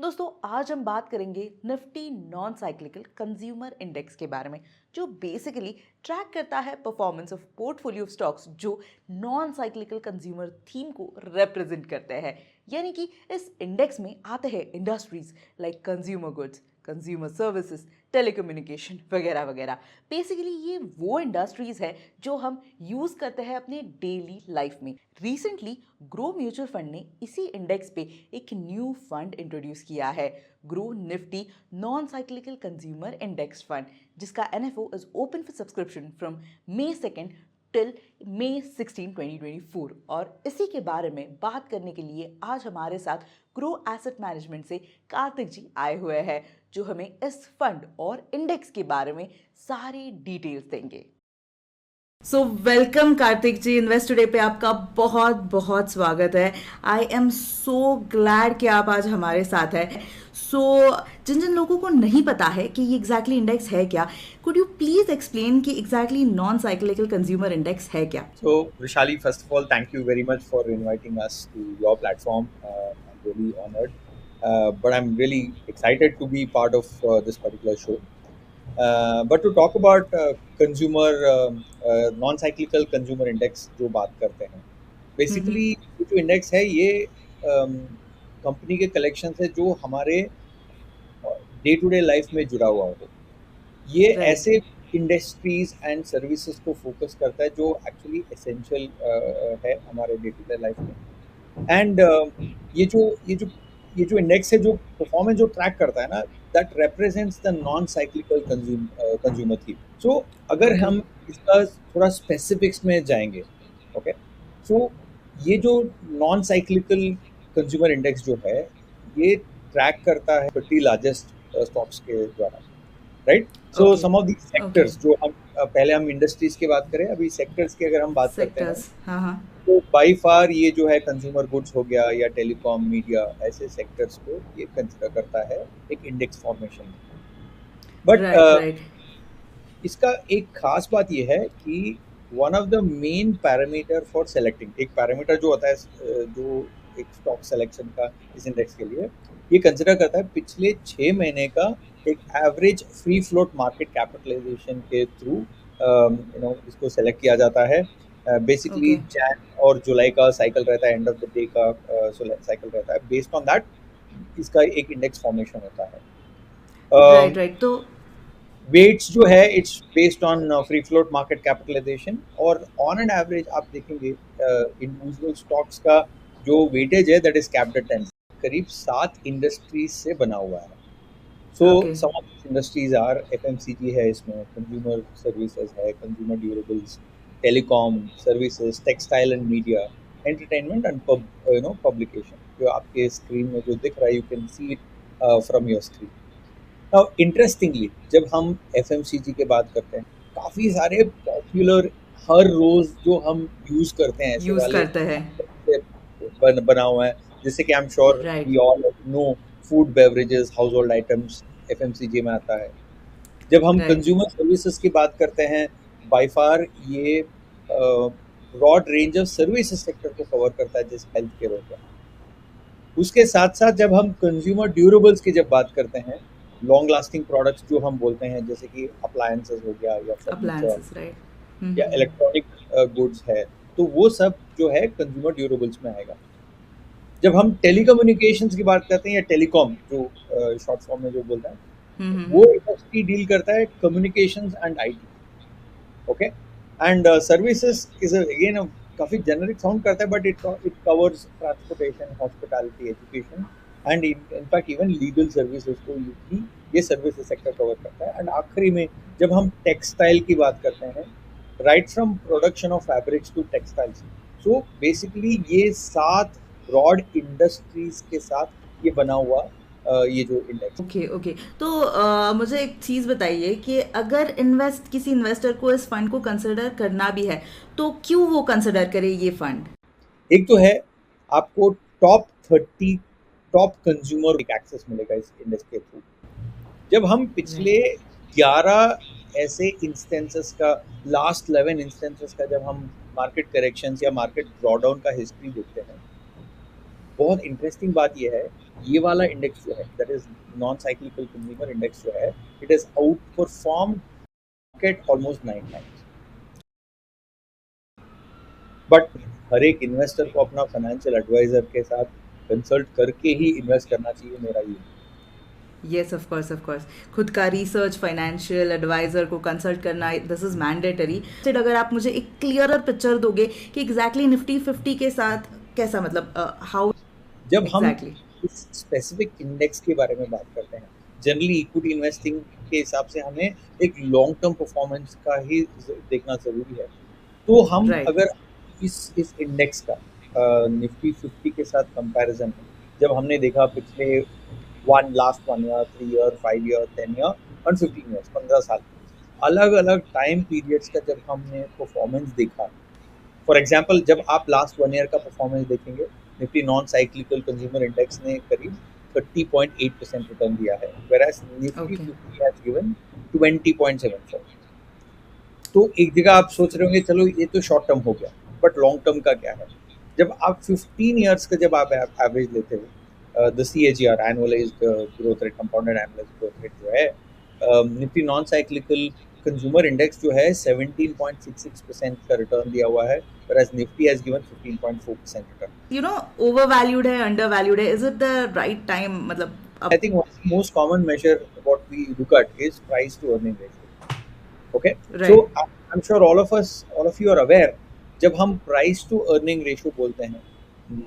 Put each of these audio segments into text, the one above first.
दोस्तों आज हम बात करेंगे Nifty non cyclical consumer index के बारे में जो बेसिकली ट्रैक करता है परफॉर्मेंस ऑफ पोर्टफोलियो स्टॉक्स जो नॉन साइक्लिकल कंज्यूमर थीम को रिप्रेजेंट करते हैं। यानी कि इस इंडेक्स में आते हैं industries like consumer goods, consumer services, telecommunication वगैरह वगैरह। बेसिकली ये वो इंडस्ट्रीज है जो हम यूज करते हैं अपने डेली लाइफ में। रिसेंटली ग्रो म्यूचुअल फंड ने इसी इंडेक्स पे एक न्यू फंड इंट्रोड्यूस किया है, Groww Nifty non cyclical consumer index fund, जिसका NFO is open for subscription from May 2 till May 16, 2024। और इसी के बारे में बात करने के लिए आज हमारे साथ ग्रो एसेट मैनेजमेंट से कार्तिक जी आए हुए हैं जो हमें इस फंड और इंडेक्स के बारे में सारी डिटेल्स देंगे। सो वेलकम कार्तिक जी, इन्वेस्ट टुडे पे आपका बहुत बहुत स्वागत है। आई एम सो ग्लैड कि आप आज हमारे साथ हैं। सो जिन जिन लोगों को नहीं पता है कि ये एग्जैक्टली इंडेक्स है क्या, कुड यू प्लीज एक्सप्लेन कि exactly non cyclical consumer index है क्या? So, Vishali, first of all, thank you very much for inviting us to your platform. I'm really honored, but I'm really excited to be part of this particular show. But to talk about consumer non-cyclical consumer index जो बात करते हैं, basically ये जो index है ये company के collection है जो हमारे डे टू डे लाइफ में जुड़ा हुआ हो। ये Right. ऐसे इंडस्ट्रीज एंड सर्विसेज को फोकस करता है जो एक्चुअली एसेंशियल है हमारे डे टू डे लाइफ में। एंड ये जो इंडेक्स है जो परफॉर्मेंस जो ट्रैक करता है ना, that represents the non cyclical consumer theme. So अगर Okay. हम इसका थोड़ा स्पेसिफिक्स में जाएंगे, ओके, सो ये जो नॉन साइक्लिकल कंज्यूमर इंडेक्स जो है ये ट्रैक करता है 30 लार्जेस्ट स्टॉक्स के द्वारा, right. So Okay. Some of the sectors जो हम पहले हम इंडस्ट्रीज की बात करें, अभी सेक्टर्स की अगर हम बात करते हैं सेक्टर्स, हाँ हाँ। तो बाई फार ये जो है कंज्यूमर गुड्स हो गया या टेलीकॉम मीडिया, ऐसे सेक्टर्स को ये कंसिडर करता है एक इंडेक्स फॉर्मेशन में। But right right. इसका एक खास बात ये है कि one of the main parameter for selecting, एक पैरामीटर जो होता है जो एक स्टॉक सिलेक्शन का इस इंडेक्स के लिए, ये कंसिडर करता है पिछले 6 महीने का एक average free float market capitalisation के थ्रू इसको सेलेक्ट किया जाता है। Basically Okay. जैन और जुलाई का साइकिल रहता है, एंड ऑफ द डे का साइकिल रहता है। बेस्ड ऑन दैट इसका एक इंडेक्स फॉर्मेशन होता है। Right right. तो वेट्स जो है it's based on free float market capitalisation, और ऑन एन एवरेज आप देखेंगे इंडिविजुअल स्टॉक्स का जो वेटेज है दैट इज कैप्ड एट 10, करीब 7 इंडस्ट्रीज से बना हुआ है। So Okay. Some of this industries are FMCG है, इसमें कंज्यूमर सर्विसेज है, consumer durables, telecom services, textile and media, entertainment and publication. जो आपके स्क्रीन में जो दिख रहा है, you can see it from your screen. Now interestingly जब हम एफएमसीजी की बात करते हैं, काफ़ी सारे पॉपुलर हर रोज जो हम यूज़ करते हैं ऐसे यूज वाले करते हैं। बना हुआ है, जैसे कि I am sure right. We all know food beverages household items FMCG में आता है। जब हम राइट। कंज्यूमर सर्विसेज की बात करते हैं, बाय फार ये broad range of services sector को कवर करता है, जैसे हेल्थ केयर हो गया। उसके साथ साथ जब हम कंज्यूमर ड्यूरेबल्स की जब बात करते हैं, लॉन्ग लास्टिंग प्रोडक्ट्स जो हम बोलते हैं, जैसे कि अप्लायंसेस हो गया या फर्नीचर अप्लायंसेस, राइट। या इलेक्ट्रॉनिक गुड्स है, तो वो सब जो है कंज्यूमर ड्यूरेबल्स में आएगा। जब हम टेलीकम्युनिकेशंस की बात करते हैं या टेलीकॉम जो शॉर्ट फॉर्म में जो बोलते हैं, वो इंडस्ट्री डील करता है communications and IT, okay. And services is again काफ़ी जेनरिक साउंड करता है, but it covers transportation, hospitality, education and in fact even legal services को भी ये सर्विसेज सेक्टर कवर करता है। एंड आखिरी में जब हम टेक्सटाइल की बात करते हैं, right from production of fabrics to textiles, so basically ये 7 ब्रॉड इंडस्ट्रीज के साथ ये बना हुआ ये जो इंडेक्स। Okay okay. तो मुझे एक चीज़ बताइए कि अगर किसी इन्वेस्टर को इस फंड को कंसिडर करना भी है तो क्यों वो कंसिडर करे ये फंड? एक तो है आपको टॉप 30 टॉप कंज्यूमर एक्सेस मिलेगा इस इंडेक्स के थ्रू। जब हम पिछले 11 ऐसे इंस्टेंसेस का, लास्ट 11 इंस्टेंसेस का जब हम मार्केट करेक्शंस या मार्केट ड्रॉडाउन का हिस्ट्री देखते हैं, बहुत इंटरेस्टिंग बात ये है, ये वाला इंडेक्स जो है that is non cyclical consumer index जो है, it is outperform market almost 9 times. But हर एक इन्वेस्टर को अपना फाइनेंशियल एडवाइजर के साथ कंसल्ट करके ही इन्वेस्ट करना चाहिए, मेरा ये। Yes, of course, of course. खुद का रिसर्च, फाइनेंशियल एडवाइजर को कंसल्ट करना, दिस इज मैंडेटरी। अगर आप मुझे एक क्लियरर पिक्चर दोगे कि एग्जैक्टली निफ्टी 50 के साथ कैसा, मतलब हाउ जब हम एग्जैक्टली। इस स्पेसिफिक इंडेक्स के बारे में बात करते हैं, जनरली इक्विटी इन्वेस्टिंग के हिसाब से हमें एक लॉन्ग टर्म परफॉर्मेंस का ही देखना जरूरी है। तो हम राइट। अगर इस इंडेक्स का निफ्टी 50 के साथ कंपैरिजन है, जब हमने देखा पिछले last 1 year, 3 year, 5 year, 10 year और 15 ईयर्स, 15 साल, अलग अलग टाइम पीरियड्स का जब हमने परफॉर्मेंस देखा। फॉर एग्जाम्पल, जब आप लास्ट 1 ईयर का परफॉर्मेंस देखेंगे, Nifty non cyclical consumer index ने करीब 30.8% रिटर्न दिया है, whereas Nifty okay. 50 has given 20.74। तो एक जगह आप सोच रहे होंगे चलो ये तो शॉर्ट टर्म हो गया, बट लॉन्ग टर्म का क्या है? जब आप 15 ईयर्स का जब आप एवरेज लेते हो, the CAGR, annualised growth rate, compounded annualised growth rate जो है, Nifty non cyclical consumer index जो है 17.66% का रिटर्न दिया हुआ है, whereas Nifty has given 15.4% return. You know, over valued है, अंडर वैल्यूड है, is it the right time, मतलब I अब। think one of the most common measure what we look at is price to earning ratio. Okay, so right. I'm sure all of you are aware, जब हम price to earning ratio बोलते हैं,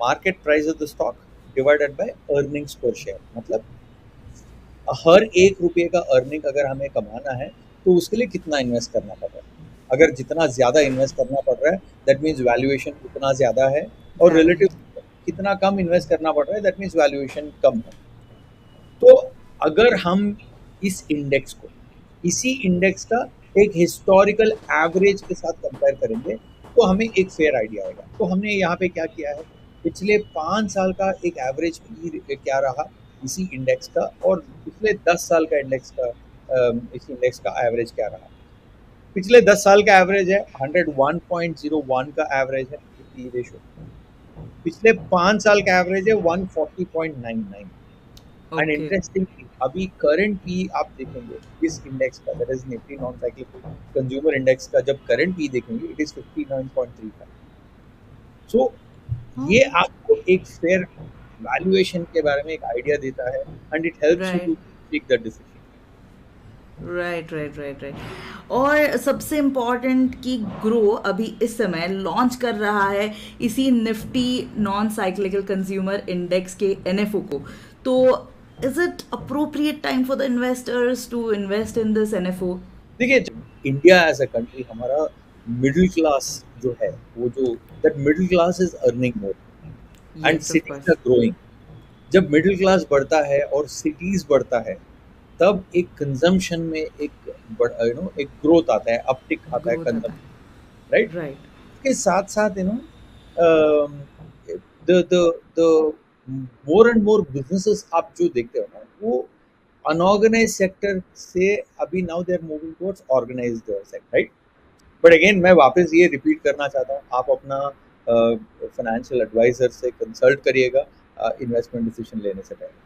market price of the stock divided by earnings per share, मतलब हर 1 रुपये का earning अगर हमें कमाना है तो उसके लिए कितना इन्वेस्ट करना पड़ रहा है। अगर जितना ज़्यादा इन्वेस्ट करना पड़ रहा है, दैट मीन्स वैल्यूएशन उतना ज़्यादा है, और ज़्यादा रिलेटिव है। कितना कम इन्वेस्ट करना पड़ रहा है, दैट मीन्स वैल्यूएशन कम है। तो अगर हम इस इंडेक्स को, इसी इंडेक्स का एक हिस्टोरिकल एवरेज के साथ कंपेयर करेंगे तो हमें एक फेयर आइडिया आएगा। तो हमने यहाँ पे क्या किया है, पिछले 5 साल का एक एवरेज पी क्या रहा इसी इंडेक्स का, और पिछले 10 साल का इंडेक्स का, इस इंडेक्स का एवरेज क्या रहा। पिछले 10 साल का एवरेज है 101.01 का एवरेज है पी रेशो। पिछले 5 साल का एवरेज है 140.99। And okay. इंटरेस्टिंगली अभी करंट पी आप देखेंगे इस इंडेक्स का, that is Nifty non cyclical consumer index का, जब करंट पी देखेंगे इट इज 59.35। सो ये आपको एक फेयर वैल्यूएशन के बारे में एक आइडिया देता है, and it helps you right, to take the decision. Right, right, right, right. और सबसे इम्पॉर्टेंट कि ग्रो अभी इस समय लॉन्च कर रहा है इसी Nifty non cyclical consumer index के एनएफओ को। तो is it appropriate time for the investors to invest in this NFO? देखिए, इंडिया एज अ कंट्री, हमारा मिडिल क्लास जो है, वो जो that middle class is earning more and yes, of cities course. Are growing. जब middle class बढ़ता है और सिटीज बढ़ता है, तब एक कंजम्पशन में एक एक ग्रोथ आता है, अपटिक आता है ग्रोथ आता कंजम्पशन, है। राइट। राइट। इसके साथ साथ the the the more and more businesses आप जो देखते हो ना, वो अनऑर्गेनाइज सेक्टर से अभी now they are moving towards organised sector, right. But again मैं वापस ये रिपीट करना चाहता हूँ, आप अपना फाइनेंशियल एडवाइजर से कंसल्ट करिएगा इन्वेस्टमेंट डिसीजन लेने से पहले,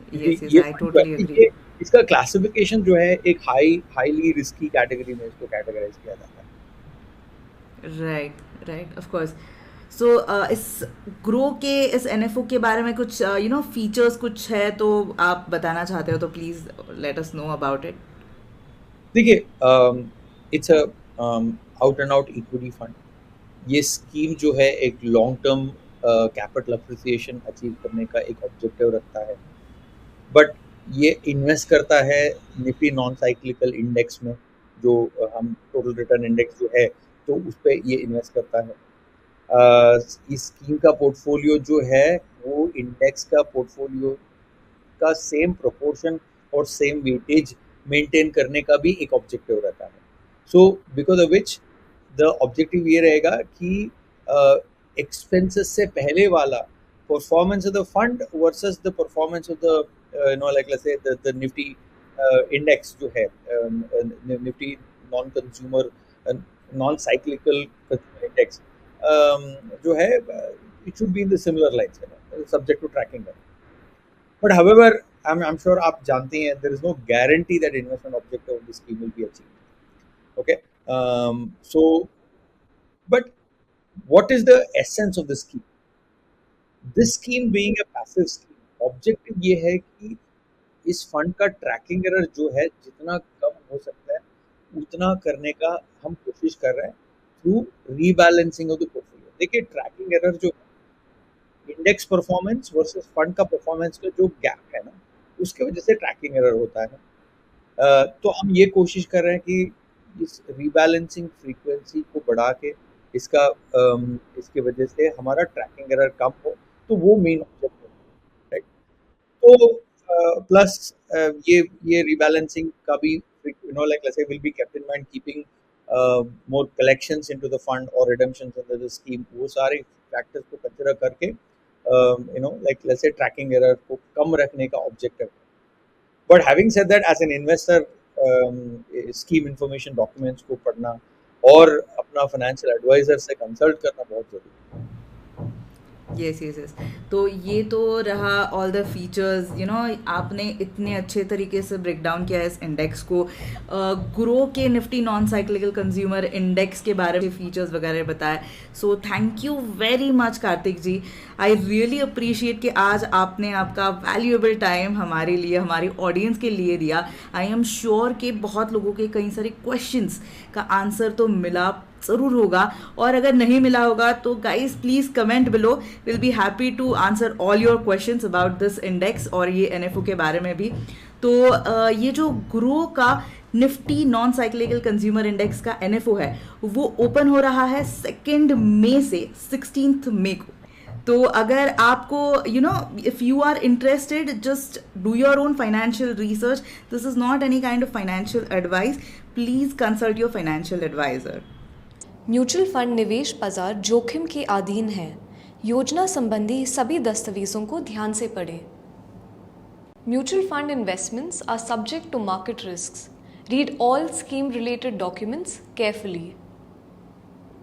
क्योंकि येस, येस, ये आई टोटली एग्री। ये इसका क्लासिफिकेशन जो है एक हाईली रिस्की कैटेगरी में इसको कैटेगराइज किया जाता है। Right, right, of course. So इस ग्रो के, इस एनएफओ के बारे में कुछ फीचर्स कुछ है तो आप बताना चाहते हो तो please let us know about it. देखिए, it's a out and out equity fund. ये स्कीम जो है एक long term capital appreciation achieve करने का एक ऑब्जेक्टिव रखता है, बट ये इन्वेस्ट करता है निफ्टी नॉन साइक्लिकल इंडेक्स में, जो हम टोटल रिटर्न इंडेक्स जो है, तो उस पर ये इन्वेस्ट करता है। इस स्कीम का पोर्टफोलियो जो है, वो इंडेक्स का पोर्टफोलियो का सेम प्रोपोर्शन और सेम वेटेज मेंटेन करने का भी एक ऑब्जेक्टिव रहता है। So because of which the objective ये रहेगा कि एक्सपेंसेस से पहले वाला performance of the fund versus the performance of the like let's say the Nifty index जो है, Nifty non consumer non cyclical index जो है, it should be in the similar lines, subject to tracking error. But however, I'm sure आप जानते हैं, there is no guarantee that investment objective of the scheme will be achieved. Okay, so but what is the essence of the scheme? This scheme being a passive scheme, objective ये है कि इस fund का tracking error जो है जितना कम हो सकता है उतना करने का हम कोशिश कर रहे हैं through rebalancing of the portfolio. देखिए ट्रैकिंग एरर जो इंडेक्स परफॉर्मेंस वर्सेस फंड का परफॉर्मेंस का जो गैप है ना, उसके वजह से ट्रैकिंग एरर होता है ना. तो हम ये कोशिश कर रहे हैं कि इस रीबैलेंसिंग फ्रीक्वेंसी को बढ़ा के इसका इसके वजह से हमारा ट्रैकिंग एरर कम हो, तो वो मेन ऑब्जेक्टिव है, राइट. तो प्लस ये रीबैलेंसिंग का भी like let's say will be kept in mind keeping more collections into the fund और रिडेम्पशंस इन द स्कीम. वो सारे फैक्टर्स को कंसीडर करके like let's say tracking error को कम रखने का objective. But having said that, as an investor, scheme information documents को पढ़ना और अपना financial advisor से consult करना बहुत जरूरी है. यस. तो ये तो रहा ऑल द फीचर्स. आपने इतने अच्छे तरीके से ब्रेक डाउन किया इस इंडेक्स को. ग्रो के Nifty non cyclical consumer index के बारे में फीचर्स वगैरह बताए. So thank you very much Kartik ji. I really appreciate कि आज आपने आपका वैल्यूएबल टाइम हमारे लिए, हमारी ऑडियंस के लिए दिया. आई एम श्योर कि बहुत लोगों के कई सारे क्वेश्चंस का आंसर तो मिला ज़रूर होगा, और अगर नहीं मिला होगा तो guys please comment below. Will be happy to answer all your questions about this index और ये एनएफओ के बारे में भी. तो ये जो ग्रो का Nifty non cyclical consumer index का एनएफओ है वो ओपन हो रहा है 2 मई से 16 मई को. तो अगर आपको if you are interested, just do your own financial research. This is not any kind of financial advice. Please consult your financial advisor. Mutual fund निवेश बाजार जोखिम के अधीन है. योजना संबंधी सभी दस्तावेजों को ध्यान से पढ़ें. Mutual fund investments are subject to market risks. Read all scheme related documents carefully.